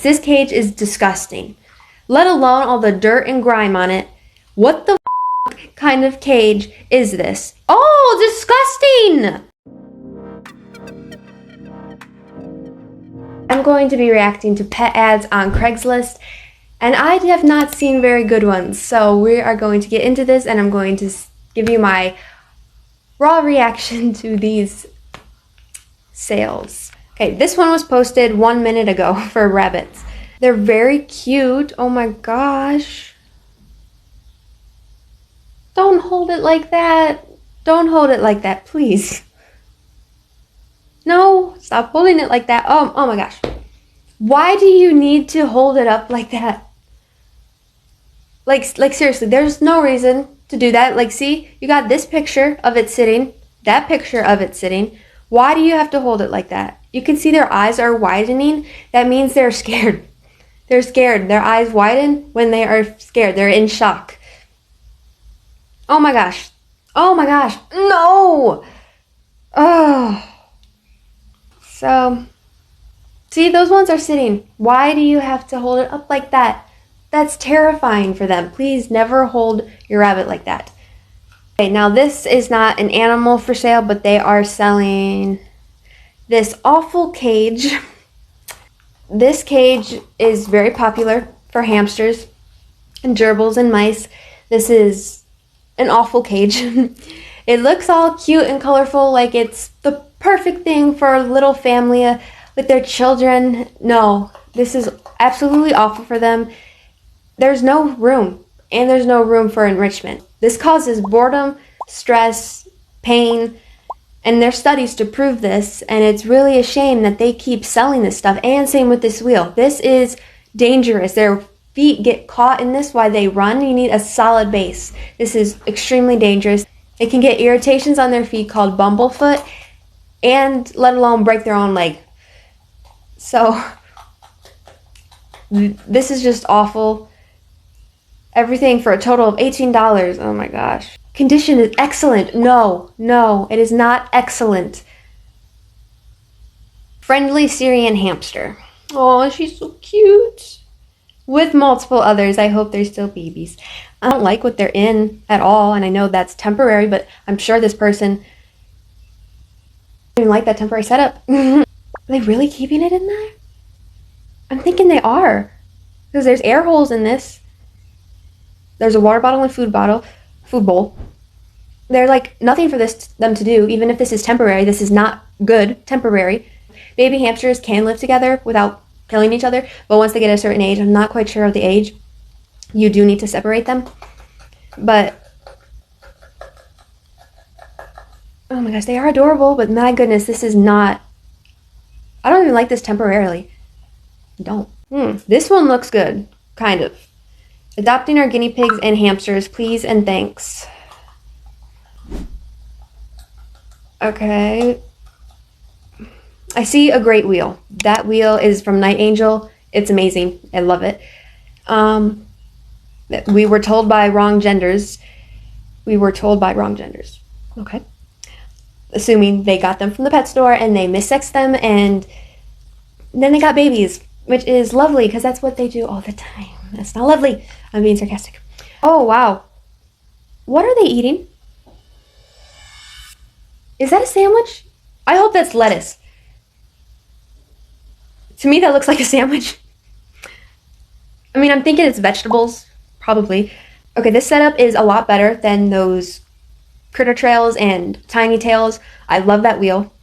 this cage is disgusting. Let alone all the dirt and grime on it. What the kind of cage is this? Oh, disgusting! I'm going to be reacting to pet ads on Craigslist, and I have not seen very good ones. So we are going to get into this, and I'm going to give you my raw reaction to these sales. Okay, this one was posted 1 minute ago for rabbits. They're very cute. Oh my gosh. Don't hold it like that. Don't hold it like that, please. No, stop holding it like that. Oh my gosh. Why do you need to hold it up like that? Like seriously, there's no reason to do that. Like, see, you got this picture of it sitting, that picture of it sitting. Why do you have to hold it like that? You can see their eyes are widening. That means they're scared. They're scared. Their eyes widen when they are scared. They're in shock. Oh my gosh. Oh my gosh. No! Oh. So, see, those ones are sitting. Why do you have to hold it up like that? That's terrifying for them. Please never hold your rabbit like that. Okay, now this is not an animal for sale, but they are selling this awful cage. This cage is very popular for hamsters and gerbils and mice. This is an awful cage. It looks all cute and colorful, like it's the perfect thing for a little family with their children. No, this is absolutely awful for them. There's no room, and there's no room for enrichment. This causes boredom, stress, pain, and there's studies to prove this, and it's really a shame that they keep selling this stuff, and same with this wheel. This is dangerous. Their feet get caught in this while they run. You need a solid base. This is extremely dangerous. They can get irritations on their feet called bumblefoot, and let alone break their own leg. So, this is just awful. Everything for a total of $18. Oh my gosh. Condition is excellent. No, it is not excellent. Friendly Syrian hamster. Oh, she's so cute. With multiple others. I hope they're still babies. I don't like what they're in at all, and I know that's temporary, but I'm sure this person didn't like that temporary setup. Are they really keeping it in there? I'm thinking they are, because there's air holes in this. There's a water bottle and food bowl. They're like nothing for them to do. Even if this is temporary, this is not good. Temporary. Baby hamsters can live together without killing each other, but once they get a certain age, I'm not quite sure of the age, you do need to separate them. But oh my gosh, they are adorable, but my goodness, this is not. I don't even like this temporarily. Don't. This one looks good, kind of. Adopting our guinea pigs and hamsters, please and thanks. Okay. I see a great wheel. That wheel is from Night Angel. It's amazing. I love it. We were told by wrong genders. Okay. Assuming they got them from the pet store and they missexed them and then they got babies, which is lovely because that's what they do all the time. That's not lovely. I'm being sarcastic. Oh, wow. What are they eating? Is that a sandwich? I hope that's lettuce. To me, that looks like a sandwich. I mean, I'm thinking it's vegetables, probably. Okay, this setup is a lot better than those Critter Trails and Tiny Tails. I love that wheel.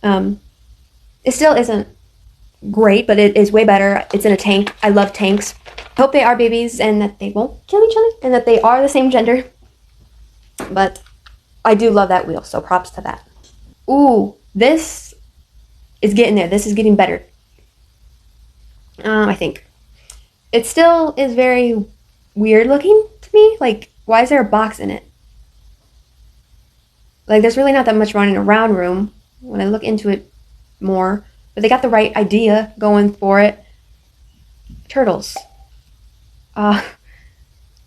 It still isn't great, but it is way better. It's in a tank. I love tanks. I hope they are babies and that they won't kill each other and that they are the same gender. But I do love that wheel, so props to that. Ooh, this is getting there. This is getting better. I think. It still is very weird looking to me. Like, why is there a box in it? Like, there's really not that much running around room when I look into it more. But they got the right idea going for it. Turtles.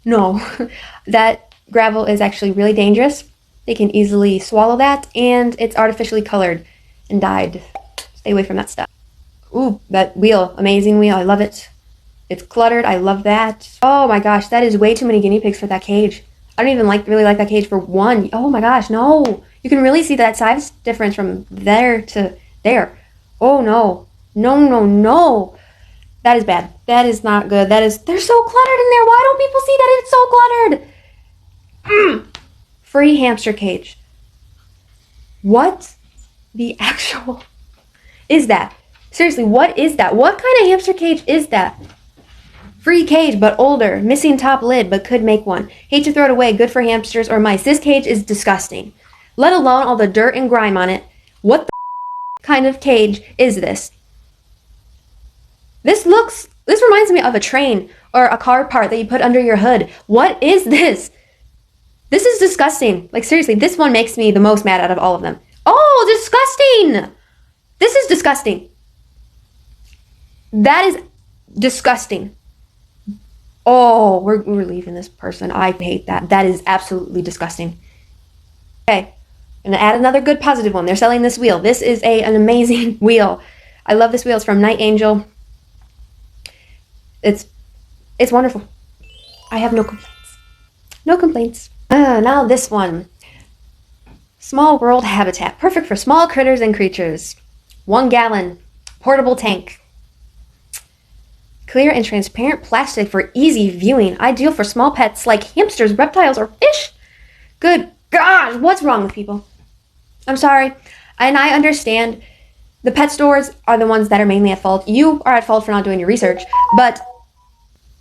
No. That gravel is actually really dangerous. They can easily swallow that, and it's artificially colored and dyed. Stay away from that stuff. Ooh, that wheel. Amazing wheel. I love it. It's cluttered. I love that. Oh my gosh, that is way too many guinea pigs for that cage. I don't even really like that cage for one. Oh my gosh, no. You can really see that size difference from there to there. Oh no. No, no, no. That is bad. That is not good. They're so cluttered in there. Why don't people see that it's so cluttered? Free hamster cage. What the actual is that? Seriously, what is that? What kind of hamster cage is that? Free cage, but older. Missing top lid, but could make one. Hate to throw it away. Good for hamsters or mice. This cage is disgusting. Let alone all the dirt and grime on it. What the kind of cage is this? This reminds me of a train or a car part that you put under your hood. What is this? This is disgusting. Like, seriously, this one makes me the most mad out of all of them. Oh, disgusting! This is disgusting. That is disgusting. Oh, we're leaving this person. I hate that. That is absolutely disgusting. Okay, I'm gonna add another good positive one. They're selling this wheel. This is an amazing wheel. I love this wheel. It's from Night Angel. It's wonderful. I have no complaints. No complaints. Now this one. Small World Habitat. Perfect for small critters and creatures. 1 gallon. Portable tank. Clear and transparent plastic for easy viewing. Ideal for small pets like hamsters, reptiles, or fish. Good God, what's wrong with people? I'm sorry. And I understand the pet stores are the ones that are mainly at fault. You are at fault for not doing your research. But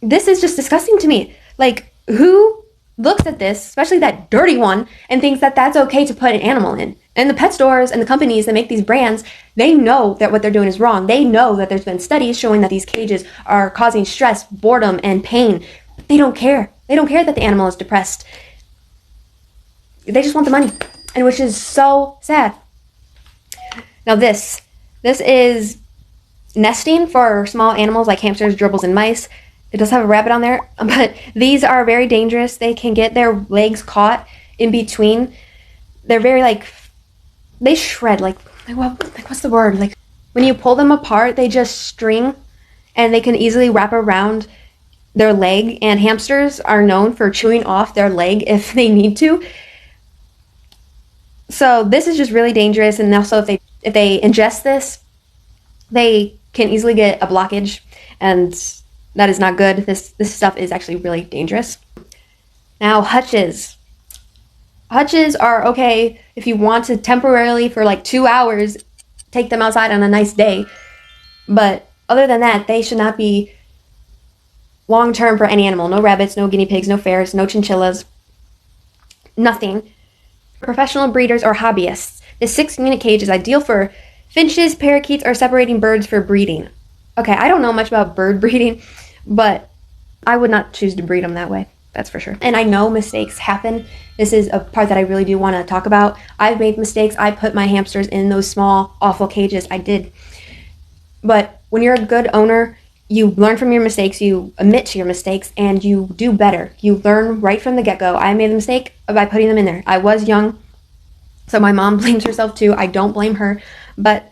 this is just disgusting to me. Like, who looks at this, especially that dirty one, and thinks that that's okay to put an animal in? And the pet stores and the companies that make these brands, they know that what they're doing is wrong. They know that there's been studies showing that these cages are causing stress, boredom, and pain. But they don't care. They don't care that the animal is depressed. They just want the money, and which is so sad. Now this is nesting for small animals like hamsters, gerbils, and mice. It does have a rabbit on there, but these are very dangerous. They can get their legs caught in between. They're very they shred, what's the word? Like, when you pull them apart, they just string, and they can easily wrap around their leg, and hamsters are known for chewing off their leg if they need to. So this is just really dangerous, and also if they ingest this, they can easily get a blockage, and that is not good. This stuff is actually really dangerous. Now, hutches. Hutches are okay if you want to temporarily, for 2 hours, take them outside on a nice day. But other than that, they should not be long-term for any animal. No rabbits, no guinea pigs, no ferrets, no chinchillas. Nothing. Professional breeders or hobbyists. This 6-unit cage is ideal for finches, parakeets, or separating birds for breeding. Okay, I don't know much about bird breeding, but I would not choose to breed them that way. That's for sure. And I know mistakes happen. This is a part that I really do want to talk about. I've made mistakes. I put my hamsters in those small, awful cages. I did. But when you're a good owner, you learn from your mistakes, you admit to your mistakes, and you do better. You learn right from the get-go. I made a mistake by putting them in there. I was young, so my mom blames herself too. I don't blame her. But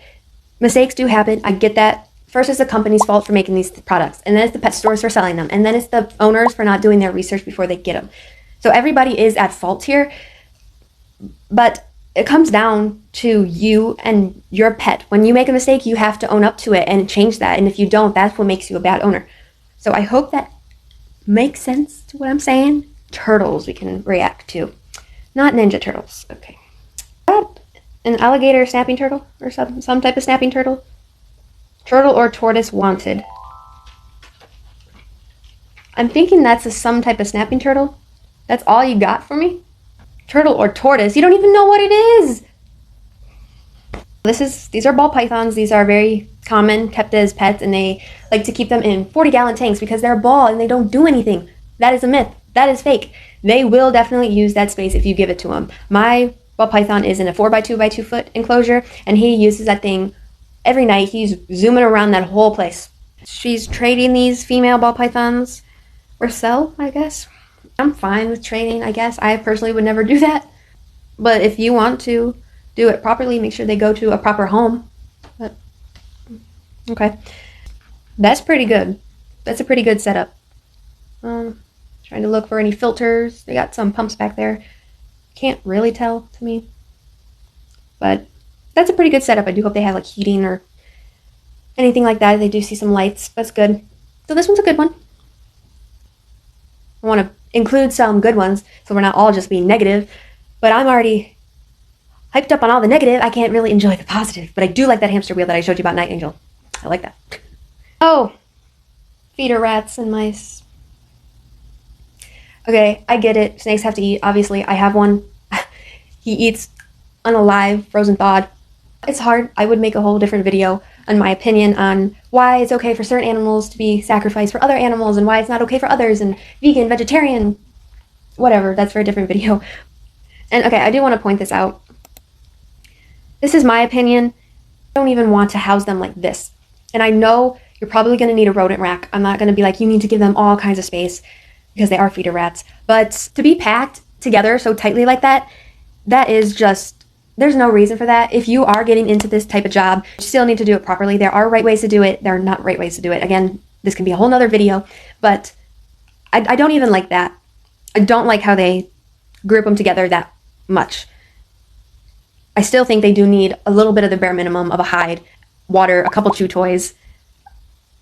mistakes do happen. I get that. First, it's the company's fault for making these products, and then it's the pet stores for selling them, and then it's the owners for not doing their research before they get them. So everybody is at fault here, but it comes down to you and your pet. When you make a mistake, you have to own up to it and change that, and if you don't, that's what makes you a bad owner. So I hope that makes sense to what I'm saying. Turtles we can react to, not Ninja Turtles. Okay. An alligator snapping turtle or some type of snapping turtle? Turtle or tortoise wanted. I'm thinking that's some type of snapping turtle. That's all you got for me? Turtle or tortoise? You don't even know what it is! These are ball pythons. These are very common, kept as pets, and they like to keep them in 40-gallon tanks because they're a ball and they don't do anything. That is a myth. That is fake. They will definitely use that space if you give it to them. My ball python is in a 4x2 foot enclosure, and he uses that thing every night. He's zooming around that whole place. She's trading these female ball pythons or sell, I guess. I'm fine with trading, I guess. I personally would never do that. But if you want to do it properly, make sure they go to a proper home. But Okay. That's pretty good. That's a pretty good setup. Trying to look for any filters. They got some pumps back there. Can't really tell to me. But that's a pretty good setup. I do hope they have like heating or anything like that. They do see some lights. That's good. So this one's a good one. I want to include some good ones so we're not all just being negative. But I'm already hyped up on all the negative. I can't really enjoy the positive. But I do like that hamster wheel that I showed you about Night Angel. I like that. Oh, feeder rats and mice. Okay, I get it. Snakes have to eat. Obviously, I have one. He eats unalive, frozen thawed. It's hard. I would make a whole different video on my opinion on why it's okay for certain animals to be sacrificed for other animals and why it's not okay for others, and vegan, vegetarian, whatever. That's for a different video. And okay, I do want to point this out. This is my opinion. I don't even want to house them like this. And I know you're probably going to need a rodent rack. I'm not going to be like, you need to give them all kinds of space because they are feeder rats. But to be packed together so tightly like that, that is just, there's no reason for that. If you are getting into this type of job, you still need to do it properly. There are right ways to do it. There are not right ways to do it. Again, this can be a whole nother video, but I don't even like that. I don't like how they group them together that much. I still think they do need a little bit of the bare minimum of a hide, water, a couple chew toys,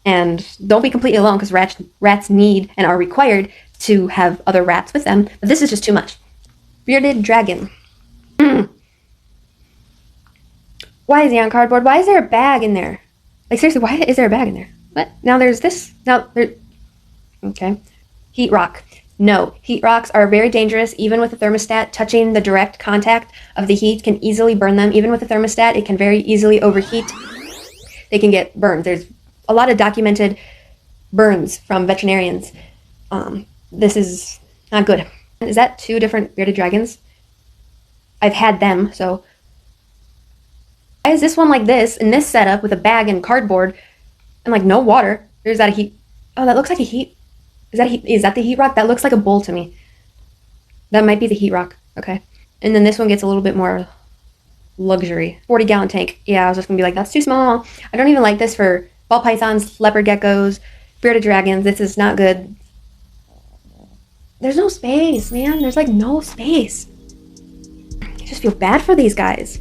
and don't be completely alone because rats need and are required to have other rats with them. But this is just too much. Bearded dragon. Why is he on cardboard? Why is there a bag in there? Like, seriously, why is there a bag in there? What? Now there's this. Now there. Okay. Heat rock. No, heat rocks are very dangerous. Even with a thermostat, touching the direct contact of the heat can easily burn them. Even with a thermostat, it can very easily overheat. They can get burned. There's a lot of documented burns from veterinarians. This is not good. Is that 2 different bearded dragons? I've had them, so. Why is this one like this, in this setup with a bag and cardboard, and like no water? Or is that a heat? Oh, that looks like a heat. Is that the heat rock? That looks like a bowl to me. That might be the heat rock. Okay. And then this one gets a little bit more luxury. 40-gallon tank. Yeah, I was just gonna be like, that's too small. I don't even like this for ball pythons, leopard geckos, bearded dragons. This is not good. There's no space, man. There's like no space. I just feel bad for these guys.